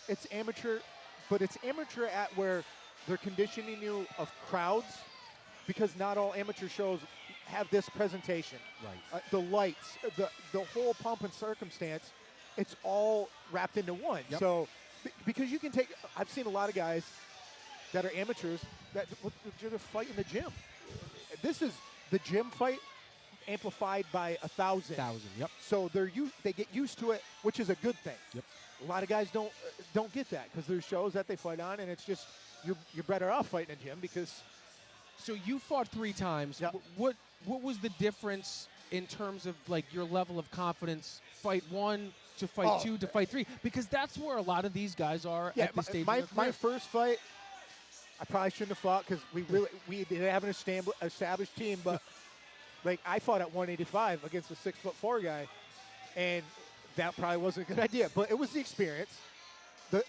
it's amateur, but it's amateur at where they're conditioning you of crowds, because not all amateur shows have this presentation. Right. The lights, the whole pomp and circumstance, it's all wrapped into one. Yep. So, because you can take, I've seen a lot of guys that are amateurs that just fight in the gym. This is the gym fight amplified by 1,000. Yep. So they get used to it, which is a good thing. Yep. A lot of guys don't get that, because there's shows that they fight on, and it's just you're better off fighting in a gym because. So you fought 3 times. Yep. What was the difference in terms of like your level of confidence? Fight 1 to fight 2 to fight 3, because that's where a lot of these guys are at the stage. My first fight, I probably shouldn't have fought, because we didn't have an established team, but like I fought at 185 against a 6'4" guy, and that probably wasn't a good idea. But it was the experience.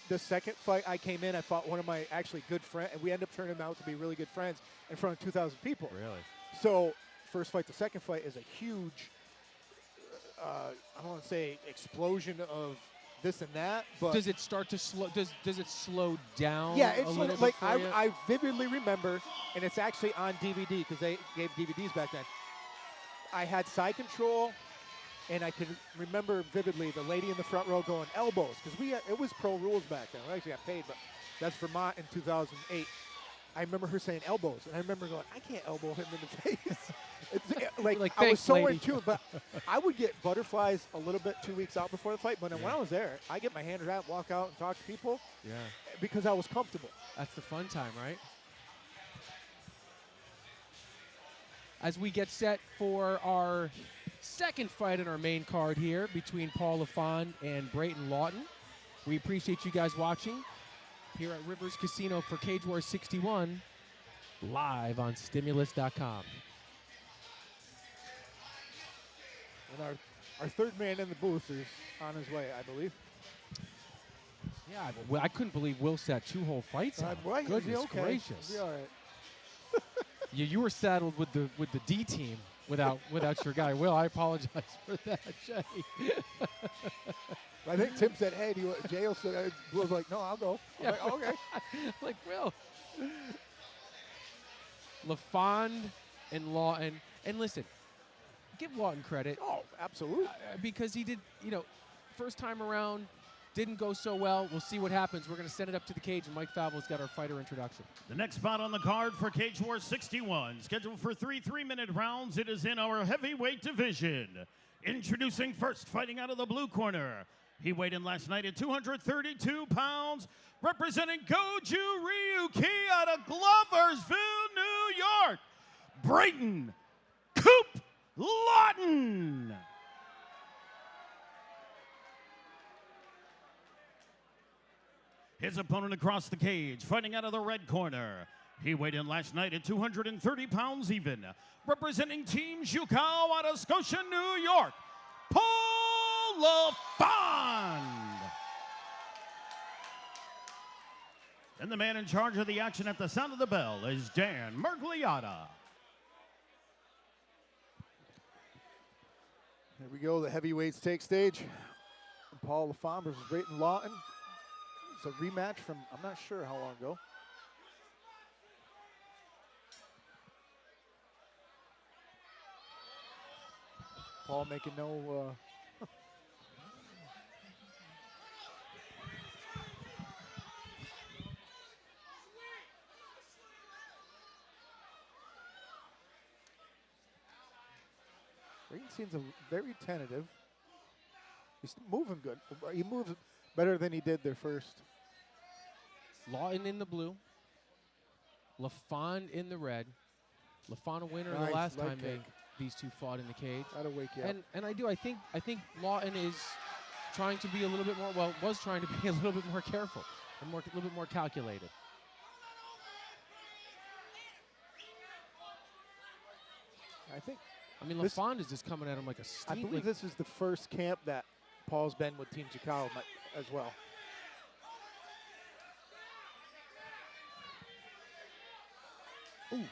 The second fight I came in, I fought one of my actually good friends, and we ended up turning out to be really good friends in front of 2,000 people. Really? So first fight to second fight is a huge, I don't want to say explosion of this and that, but does it start to slow? Does it slow down? yeah, it's a little like bit for you? I vividly remember, and it's actually on DVD because they gave DVDs back then. I had side control, and I can remember vividly the lady in the front row going elbows, because it was pro rules back then. We actually got paid, but that's Vermont in 2008. I remember her saying elbows, and I remember going, I can't elbow him in the face. It's like I was thanks, so lady. in tune, but I would get butterflies a little bit 2 weeks out before the fight. But when I was there, I get my hand wrapped, walk out, and talk to people. Yeah. Because I was comfortable. That's the fun time, right? As we get set for our second fight in our main card here between Paul Lafond and Braeton Lawton. We appreciate you guys watching here at Rivers Casino for Cage Wars 61, live on Stimulus.com. And our third man in the booth is on his way, I believe. Yeah, I couldn't believe Will sat 2 whole fights out. Right, Goodness okay. gracious! He'll be all right. You were saddled with the D team without your guy Will. I apologize for that, Jay. I think Tim said, "Hey, do you?" Jay said, "Was like, no, I'll go." Yeah, like, okay. Like Will. Lafond and Lawton, and listen, give Lawton credit. Oh, absolutely. Because he did, first time around, didn't go so well. We'll see what happens. We're going to send it up to the cage, and Mike Favreau's got our fighter introduction. The next bout on the card for Cage Wars 61, scheduled for 3 3-minute rounds. It is in our heavyweight division. Introducing first, fighting out of the blue corner. He weighed in last night at 232 pounds, representing Goju Ryuki out of Gloversville, New York, Braeton Coop Lawton. His opponent across the cage, fighting out of the red corner. He weighed in last night at 230 pounds even, representing Team Zhuhao out of Scotia, New York, Paul Lafond. And the man in charge of the action at the sound of the bell is Dan Mergliotta. Here we go. The heavyweights take stage. Paul Lafond versus Braeton Lawton. It's a rematch from I'm not sure how long ago. Paul making no. Braeton seems very tentative. He's moving good. He moves better than he did their first. Lawton in the blue. Lafond in the red. Lafond a winner Nice the last leg kick. kick. These two fought in the cage. That'll wake you up. And I think Lawton is trying to be a little bit more, was trying to be a little bit more careful and a little bit more calculated. I mean, Lafond is just coming at him like a steam. I believe this is the first camp that Paul's been with Team Zhuhao as well. Ooh,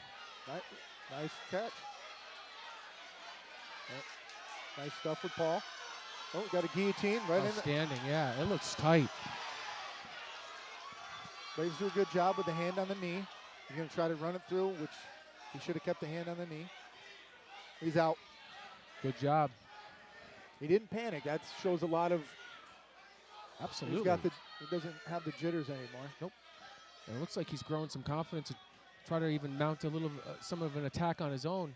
nice catch. Yep. Nice stuff with Paul. Oh, we got a guillotine right in. Outstanding, yeah. It looks tight. Braves do a good job with the hand on the knee. He's going to try to run it through, which he should have kept the hand on the knee. He's out. Good job. He didn't panic. That shows a lot of. Absolutely. He doesn't have the jitters anymore. Nope. And it looks like he's growing some confidence to try to even mount a little, some of an attack on his own.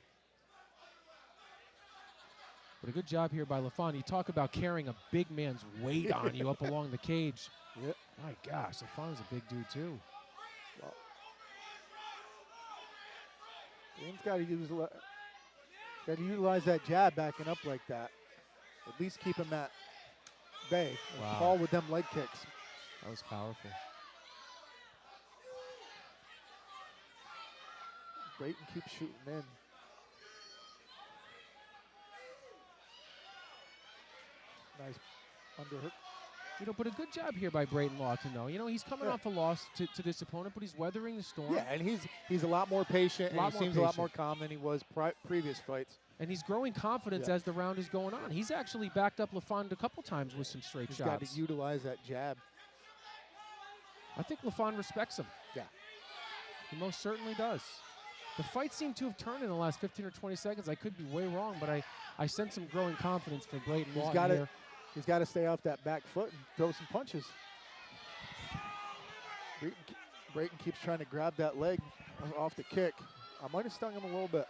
But a good job here by Lafond. You talk about carrying a big man's weight on you up along the cage. Yep. My gosh, Lafond's a big dude too. Well, Braeton's got to utilize that jab backing up like that. At least keep him at bay. Wow. Paul with them leg kicks. That was powerful. Braeton keeps shooting in. Nice underhook. You know, but a good job here by Braeton Lawton, though. You know, he's coming off a loss to this opponent, but he's weathering the storm. Yeah, and he's a lot more patient, and he seems a lot more calm than he was previous fights. And he's growing confidence as the round is going on. He's actually backed up Lafond a couple times with some straight shots. He's got to utilize that jab. I think Lafond respects him. Yeah. He most certainly does. The fight seemed to have turned in the last 15 or 20 seconds. I could be way wrong, but I sense some growing confidence for Braeton Lawton here. He's got to stay off that back foot and throw some punches. Braeton keeps trying to grab that leg off the kick. I might have stung him a little bit.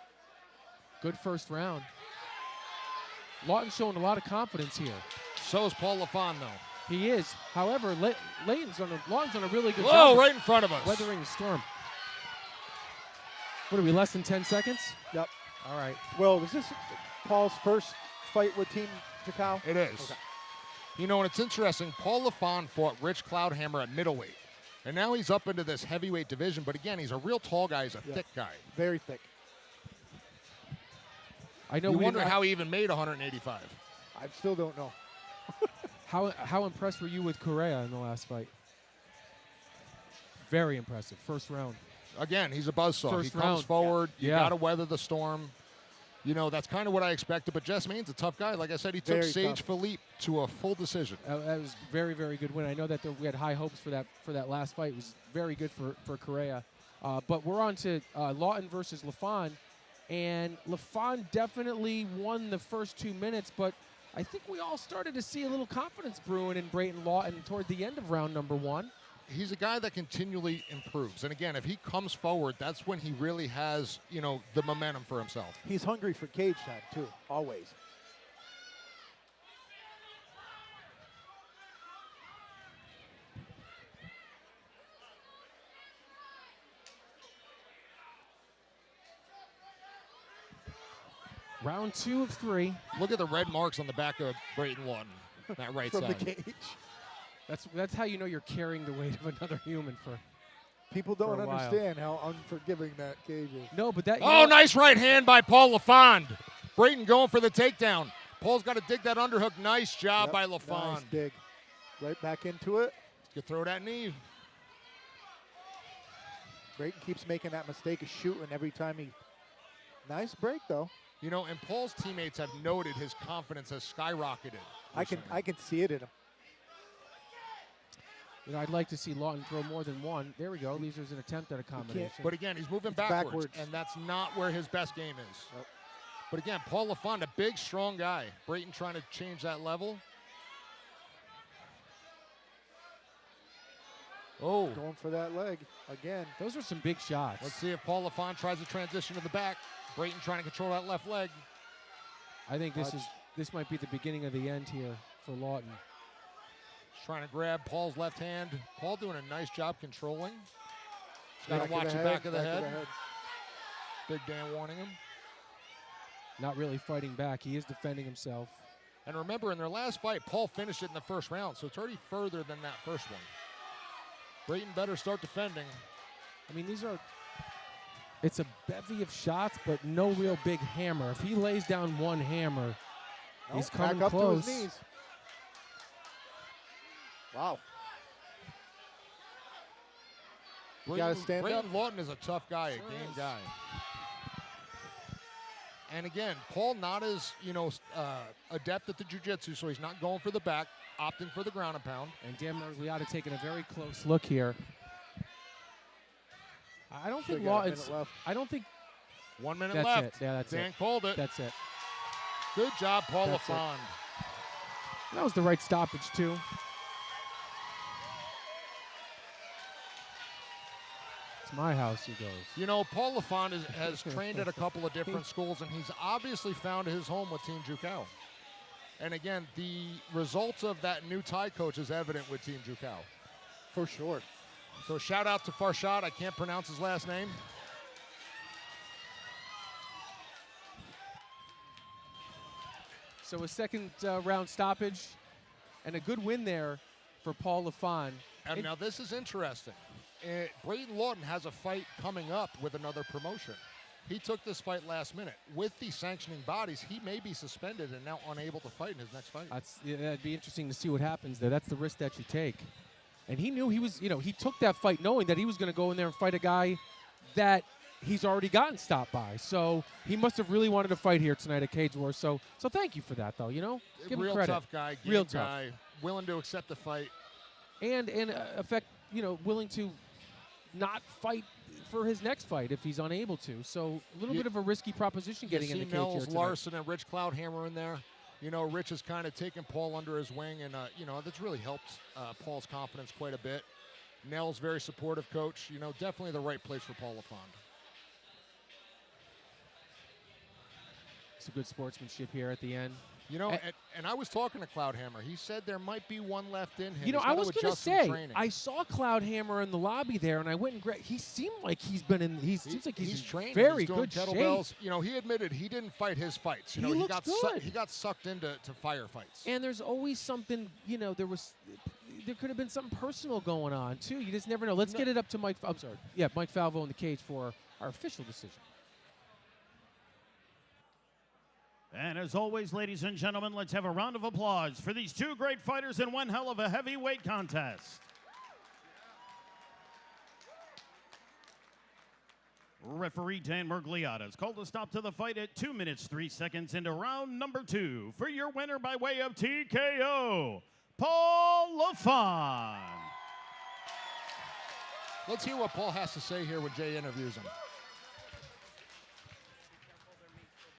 Good first round. Lawton showing a lot of confidence here. So is Paul Lafond, though. He is. However, Lawton's done a really good job. Whoa, right in front of us. Weathering the storm. What are we, less than 10 seconds? Yep. All right. Well, is this Paul's first fight with Team Jakau? It is. Okay. You know, and it's interesting, Paul Lafond fought Rich Cloudhammer at middleweight. And now he's up into this heavyweight division. But again, he's a real tall guy. He's a thick guy. Very thick. I know. You wonder how he even made 185. I still don't know. How impressed were you with Correa in the last fight? Very impressive. First round. Again, he's a buzzsaw. First He comes round. forward. You Yeah. got to weather the storm. You know, that's kind of what I expected. But Jess Main's a tough guy. Like I said, he took Very Sage tough. Philippe to a full decision. That was very, very good win. I know that we had high hopes for that last fight. It was very good for Correa. But we're on to Lawton versus Lafond. And Lafond definitely won the first 2 minutes, but I think we all started to see a little confidence brewing in Braeton Lawton toward the end of round number one. He's a guy that continually improves. And again, if he comes forward, that's when he really has, you know, the momentum for himself. He's hungry for cage time, too, always. Round 2 of 3. Look at the red marks on the back of Braeton Lawton, that right From side. the cage. That's how you know you're carrying the weight of another human for. People For don't a while. understand how unforgiving that cage is. No, but that. Oh, nice right hand by Paul Lafond. Braeton going for the takedown. Paul's got to dig that underhook. Nice job by Lafond. Nice dig. Right back into it. You throw that knee. Braeton keeps making that mistake of shooting every time he. Nice break though. You know, and Paul's teammates have noted his confidence has skyrocketed. I can see it in him. You know, I'd like to see Lawton throw more than one. There we go. At least there's an attempt at a combination. But again, he's moving It's backwards, backwards. and that's not where his best game is. Nope. But again, Paul Lafond, a big, strong guy. Braeton trying to change that level. Oh. Going for that leg again. Those are some big shots. Let's see if Paul Lafond tries to transition to the back. Braeton trying to control that left leg. I think this might be the beginning of the end here for Lawton. He's trying to grab Paul's left hand. Paul doing a nice job controlling. He's got Back to of watch the the head, back of the back head. of the head. Big Dan warning him. Not really fighting back. He is defending himself. And remember, in their last fight, Paul finished it in the first round, so it's already further than that first one. Braeton better start defending. I mean, it's a bevy of shots, but no real big hammer. If he lays down one hammer, he's coming back up close. to his knees. Wow. You gotta stand Braeton up. Lawton is a tough guy, a game guy. And again, Paul not as, adept at the jiu-jitsu, so he's not going for the back, opting for the ground and pound. And Dan Mergliotta taking a very close look here. I don't Still think got a Lawton's. minute left. I don't think 1 minute that's left. it. Yeah, that's Dan it. called it. That's it. Good job, Paul That's it. Lafond. That was the right stoppage too. It's my house, he goes. You know, Paul Lafond has trained at a couple of different schools, and he's obviously found his home with Team Jucal. And again, the results of that new Thai coach is evident with Team Jucal. For sure. So shout out to Farshad. I can't pronounce his last name. So a second round stoppage and a good win there for Paul Lafond. And now this is interesting. Braeton Lawton has a fight coming up with another promotion. He took this fight last minute. With the sanctioning bodies, he may be suspended and now unable to fight in his next fight. That'd be interesting to see what happens there. That's the risk that you take. And he knew he was, he took that fight knowing that he was going to go in there and fight a guy that he's already gotten stopped by. So he must have really wanted to fight here tonight at Cage Wars. So thank you for that, though. Give him Real credit. tough guy, game Real tough. guy, willing to accept the fight. And willing to not fight for his next fight if he's unable to. So a little bit of a risky proposition getting in the cage here Nels tonight. Larson and Rich Cloudhammer in there. Rich has kind of taken Paul under his wing, and that's really helped Paul's confidence quite a bit. Nels, very supportive coach. Definitely the right place for Paul Lafond. Some good sportsmanship here at the end. And I was talking to Cloudhammer. He said there might be one left in him. He's I gotta was going to adjust some say, training. I saw Cloudhammer in the lobby there, and I went and he seemed like he's been in. Seems like he's in trained. very he's doing good shape. kettlebells. He admitted he didn't fight his fights. He looks good. He got sucked into firefights. And there's always something. There could have been something personal going on too. You just never know. Let's get it up to Mike. I'm sorry. Yeah, Mike Falvo in the cage for our official decision. And as always, ladies and gentlemen, let's have a round of applause for these two great fighters in one hell of a heavyweight contest. Referee Dan Mergliata has called a stop to the fight at 2 minutes, 3 seconds into round number 2. For your winner by way of TKO, Paul Lafond. Let's hear what Paul has to say here when Jay interviews him.